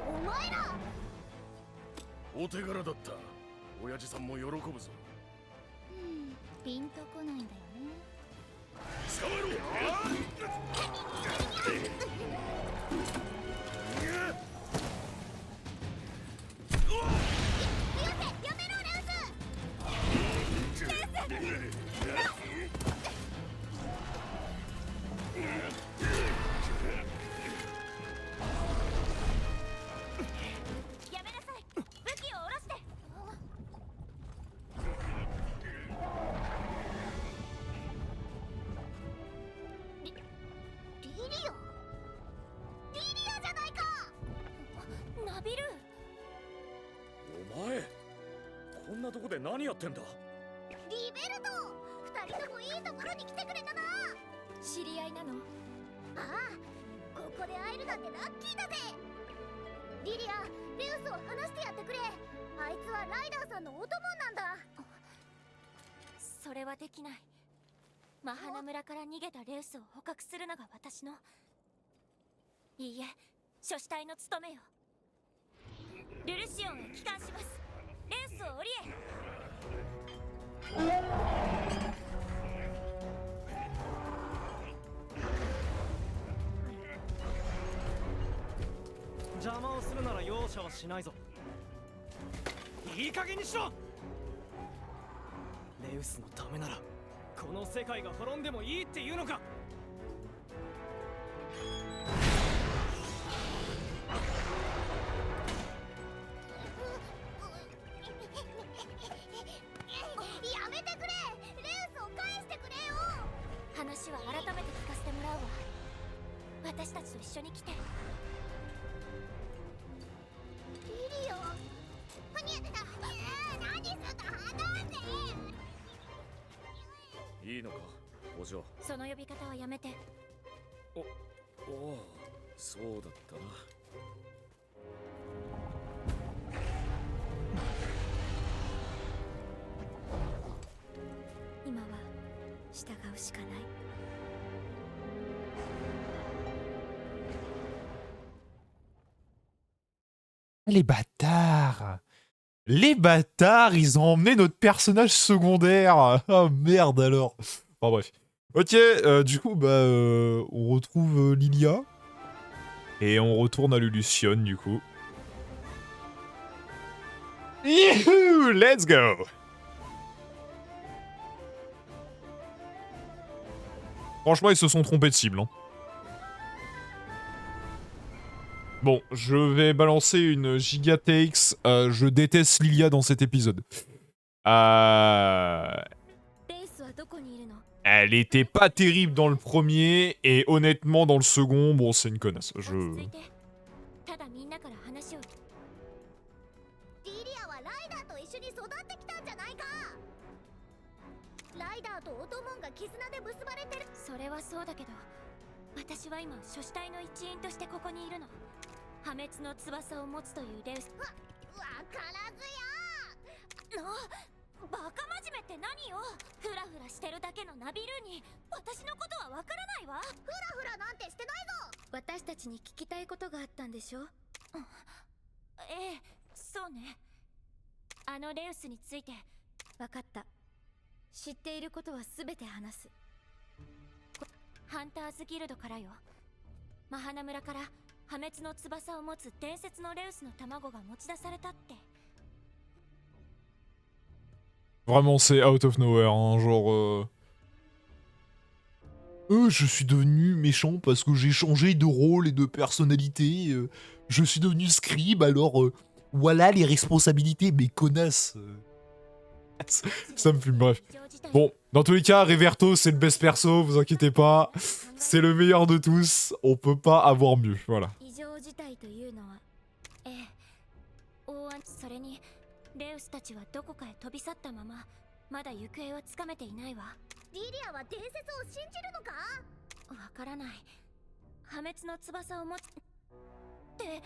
お前ら。お手柄だった。親父さんも喜ぶぞ。ピンとこないんだよね。捕まえろ。やめろレウス。やめなさい。武器を下ろして。リリアじゃないか。ナビル。お前こんなとこで何やってんだ。リベルト。二人ともいいところに来てくれたな。知り合いなの。ああ、ここで会えるなんてラッキーだぜ。リリア、レウスを話してやってくれ。あいつはライダーさんのお供なんだ。それはできない。マハナ村から逃げたレウスを捕獲するのが私の。いいえ、諸子隊の務めよ。ルルシオンへ帰還します。レウスを降りえ。邪魔をするなら容赦はしないぞ。いい加減にしろ。レウスのためならこの世界が滅んでもいいっていうのか。やめてくれ。レウスを返してくれよ。話は改めて聞かせてもらうわ。私たちと一緒に来て。リリア。何すんだ。離せ。いいのかお嬢。その呼び方はやめて。おお、そうだったな。今は従うしかない。Les bâtards! Les bâtards, ils ont emmené notre personnage secondaire! Ah merde alors! Enfin bref. Ok, du coup, bah, on retrouve Lilia. Et on retourne à Lulusion, du coup. Youhou! Let's go! Franchement, ils se sont trompés de cible, hein. Bon, je vais balancer une giga takes. Je déteste Lilia dans cet épisode. Elle était pas terrible dans le premier, et honnêtement, dans le second, bon, c'est une connasse. Je... リリアはライダーと一緒に育ってきたんじゃないか。ライダーとオトモンが絆で結ばれてる。それはそうだけど、私は今諸子隊の一員としてここにいるの。破滅の翼を持つというレウス。わからずや。バカ真面目って何よ。フラフラしてるだけのナビルーに私のことはわからないわ。フラフラなんてしてないぞ。私たちに聞きたいことがあったんでしょ。ええ、そうね。あのレウスについて。わかった。知っていることは全て話す。ハンターズギルドからよ。マハナ村から破滅の翼を持つ伝説のレウスの卵が持ち出されたって。Vraiment, c'est out of nowhere, hein, genre... je suis devenu méchant parce que j'ai changé de rôle et de personnalité. Je suis devenu scribe, alors voilà les responsabilités, mais connasse. Ça me fume, bref. Bon, dans tous les cas, Reverto, c'est le best perso, vous inquiétez pas. C'est le meilleur de tous, on peut pas avoir mieux, voilà. 異常事態というのはええ大安それにレウスたちはどこかへ飛び去ったまままだ行方はつかめていないわリリアは伝説を信じるのかわからない破滅の翼を持つって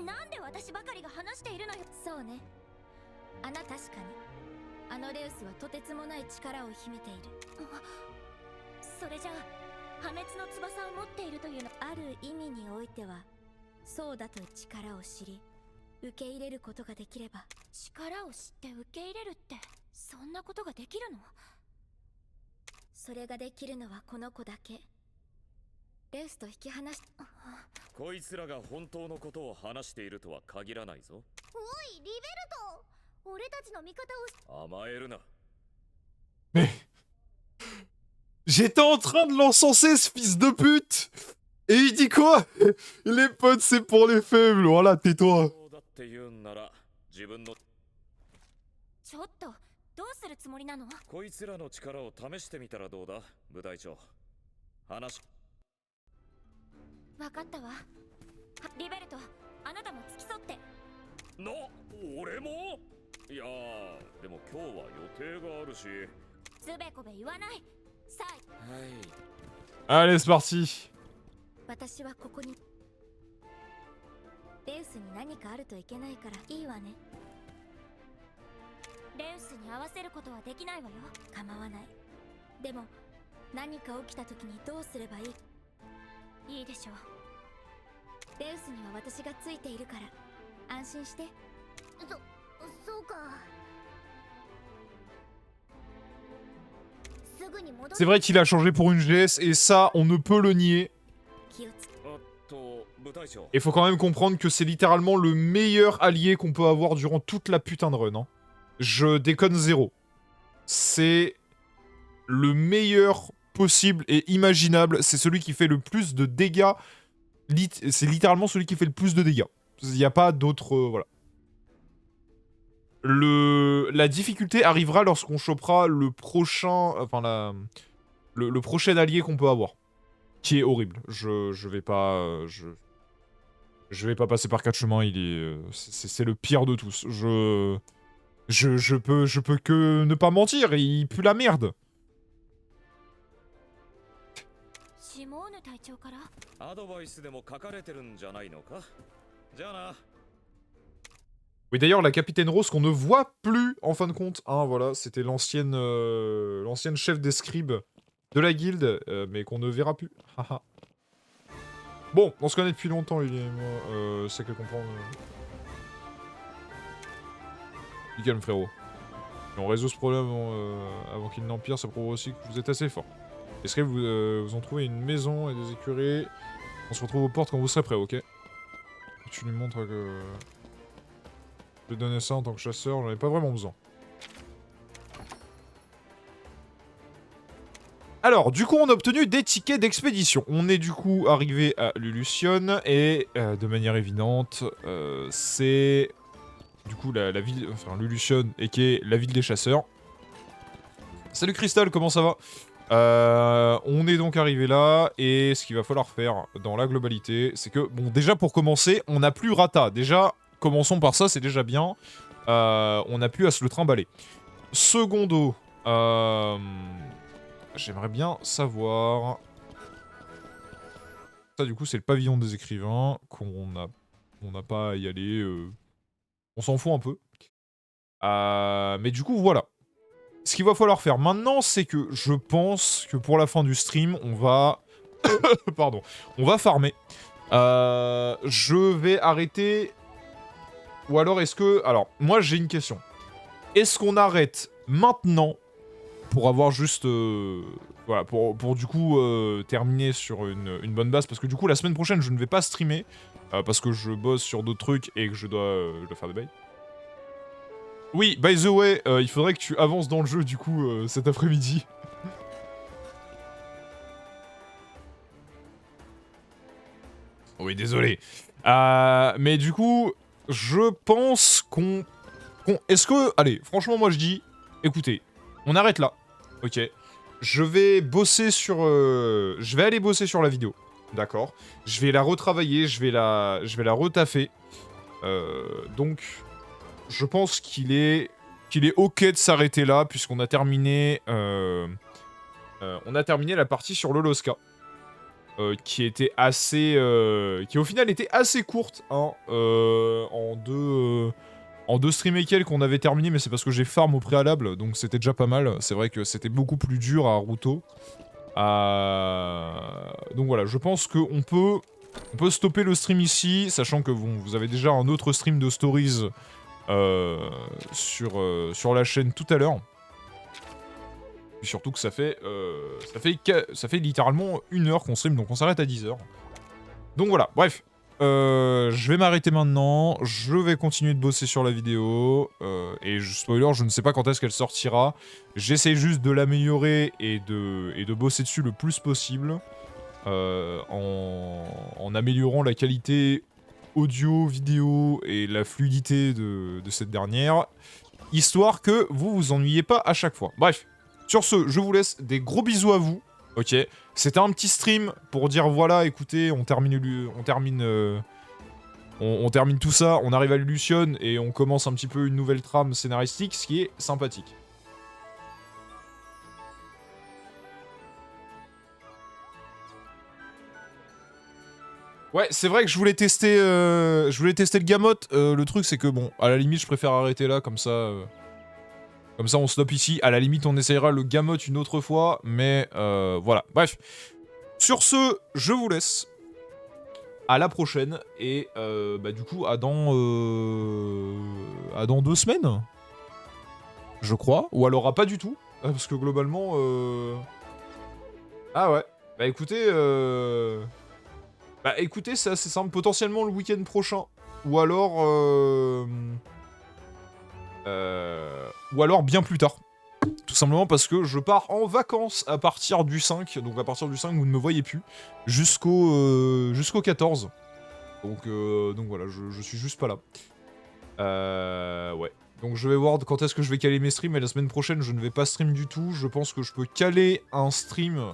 なんで私ばかりが話しているのよそうねあなた確かにあのレウスはとてつもない力を秘めているそれじゃあ破滅の翼を持っているというのある意味においてはそうだと力を知り受け入れることができれば力を知って受け入れるってそんなことができるのそれができるのはこの子だけレウスと引き離しこいつらが本当のことを話しているとは限らないぞ。おいリベルト俺たちの味方を甘えるな。 Mais... J'étais en train de l'encenser, ce fils de pute. Et il dit quoi? Les potes, c'est pour les faibles, voilà, tais-toi. そうだって言うんなら自分のちょっとどうするつもりなのこいつらの力を試してみたらどうだ、部隊長。話わかったわリベルトあなたも付き添ってな、俺も。いやーでも今日は予定があるし。つべこべ言わないさあはい。 Allez, c'est parti. 私はここにレウスに何かあるといけないからいいわねレウスに合わせることはできないわよ構わないでも何か起きた時にどうすればいいいいでしょうレウスには私がついているから安心してそうかすぐに戻 C'est vrai qu'il a changé pour une GS, et ça, on ne peut le nier. 気をつあと部隊長。 Et faut quand même comprendre que c'est littéralement le meilleur allié qu'on peut avoir durant toute la putain de run. Hein. Je déconne zéro. C'est le meilleur possible et imaginable. C'est celui qui fait le plus de dégâts. C'est littéralement celui qui fait le plus de dégâts. Il n'y a pas d'autre... voilà. La difficulté arrivera lorsqu'on chopera le prochain... Enfin, le prochain allié qu'on peut avoir. Qui est horrible. Je vais pas... Je vais pas passer par 4 chemins, il est... c'est le pire de tous. Je peux que ne pas mentir, il pue la merde. シモーヌ隊長からアドバイスでも書かれてるんじゃないのか。じゃあな。 Oui, d'ailleurs, la capitaine Rose qu'on ne voit plus, en fin de compte. Hein, voilà, c'était l'ancienne chef des scribes de la guilde, mais qu'on ne verra plus. Haha. Bon, on se connaît depuis longtemps, Lily et moi. C'est que comprendre. Du calme, frérot. Et on résout ce problème avant qu'il n'empire, ça prouve aussi que vous êtes assez fort. Est-ce que vous ont trouvé une maison et des écuries? On se retrouve aux portes quand vous serez prêts, ok? Tu lui montres que... Je vais donner ça en tant que chasseur, j'en ai pas vraiment besoin. Alors, du coup, on a obtenu des tickets d'expédition. On est du coup arrivé à Lulusion, et de manière évidente, c'est... Du coup, la ville... Enfin, Lulusion, et qui est la ville des chasseurs. Salut Crystal, comment ça va? On est donc arrivé là, et ce qu'il va falloir faire dans la globalité, c'est que, bon, déjà pour commencer, on n'a plus Rata. Déjà... Commençons par ça, c'est déjà bien. On n'a plus à se le trimballer. Secondo, j'aimerais bien savoir... Ça, du coup, c'est le pavillon des écrivains, qu'on n'a pas à y aller. On s'en fout un peu. Mais du coup, voilà. Ce qu'il va falloir faire maintenant, c'est que je pense que pour la fin du stream, on va... Pardon. On va farmer. Je vais arrêter... Ou alors est-ce que... Alors, moi j'ai une question. Est-ce qu'on arrête maintenant pour avoir juste... voilà, pour du coup terminer sur une bonne base? Parce que du coup la semaine prochaine je ne vais pas streamer. Parce que je bosse sur d'autres trucs et que je dois faire des bails. Oui, by the way, il faudrait que tu avances dans le jeu, du coup, cet après-midi. Oui, désolé. Mais du coup, je pense qu'on... Est-ce que... Allez, franchement, moi, je dis... Écoutez, on arrête là. Ok. Je vais bosser sur... Je vais aller bosser sur la vidéo. D'accord. Je vais la retravailler, je vais la retaffer. Donc, je pense qu'il est ok de s'arrêter là, puisqu'on a terminé... on a terminé la partie sur l'Holoska. Qui était assez... qui au final était assez courte, hein, en deux streams et quelques qu'on avait terminé, mais c'est parce que j'ai farm au préalable, donc c'était déjà pas mal. C'est vrai que c'était beaucoup plus dur à Ruto. Donc voilà, je pense qu'on peut stopper le stream ici, sachant que vous avez déjà un autre stream de stories sur la chaîne tout à l'heure. Et surtout que ça fait littéralement 1 heure qu'on stream, donc on s'arrête à 10h. Donc voilà, bref. Je vais m'arrêter maintenant, je vais continuer de bosser sur la vidéo, et spoiler, je ne sais pas quand est-ce qu'elle sortira. J'essaie juste de l'améliorer et de bosser dessus le plus possible, en améliorant la qualité audio, vidéo et la fluidité de cette dernière, histoire que vous vous ennuyez pas à chaque fois. Bref. Sur ce, je vous laisse, des gros bisous à vous, ok. C'était un petit stream pour dire voilà, écoutez, on termine tout ça, on arrive à l'Illusion et on commence un petit peu une nouvelle trame scénaristique, ce qui est sympathique. Ouais, c'est vrai que je voulais tester le Gamot. Le truc, c'est que bon, à la limite, je préfère arrêter là, comme ça... Comme ça, on stoppe ici. À la limite, on essayera le Gamot une autre fois. Mais voilà. Bref. Sur ce, je vous laisse. À la prochaine. Et bah, du coup, à dans 2 semaines. Je crois. Ou alors pas du tout. Parce que globalement... Ah ouais. Bah écoutez... Bah écoutez, c'est assez simple. Potentiellement le week-end prochain. Ou alors... Ou alors bien plus tard. Tout simplement parce que je pars en vacances à partir du 5. Donc à partir du 5, vous ne me voyez plus. Jusqu'au 14. Donc voilà, je suis juste pas là. Ouais. Donc je vais voir quand est-ce que je vais caler mes streams. Et la semaine prochaine, je ne vais pas stream du tout. Je pense que je peux caler un stream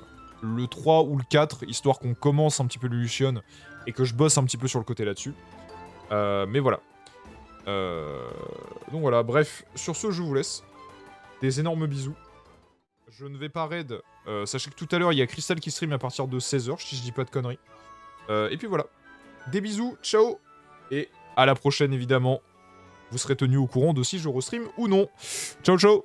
le 3 ou le 4. Histoire qu'on commence un petit peu l'Illusion. Et que je bosse un petit peu sur le côté là-dessus. Mais voilà. Donc voilà, bref, sur ce, je vous laisse. Des énormes bisous. Je ne vais pas raid. Sachez que tout à l'heure, il y a Crystal qui stream à partir de 16h, si je dis pas de conneries. Et puis voilà. Des bisous, ciao. Et à la prochaine, évidemment. Vous serez tenu au courant de si je restream ou non. Ciao, ciao.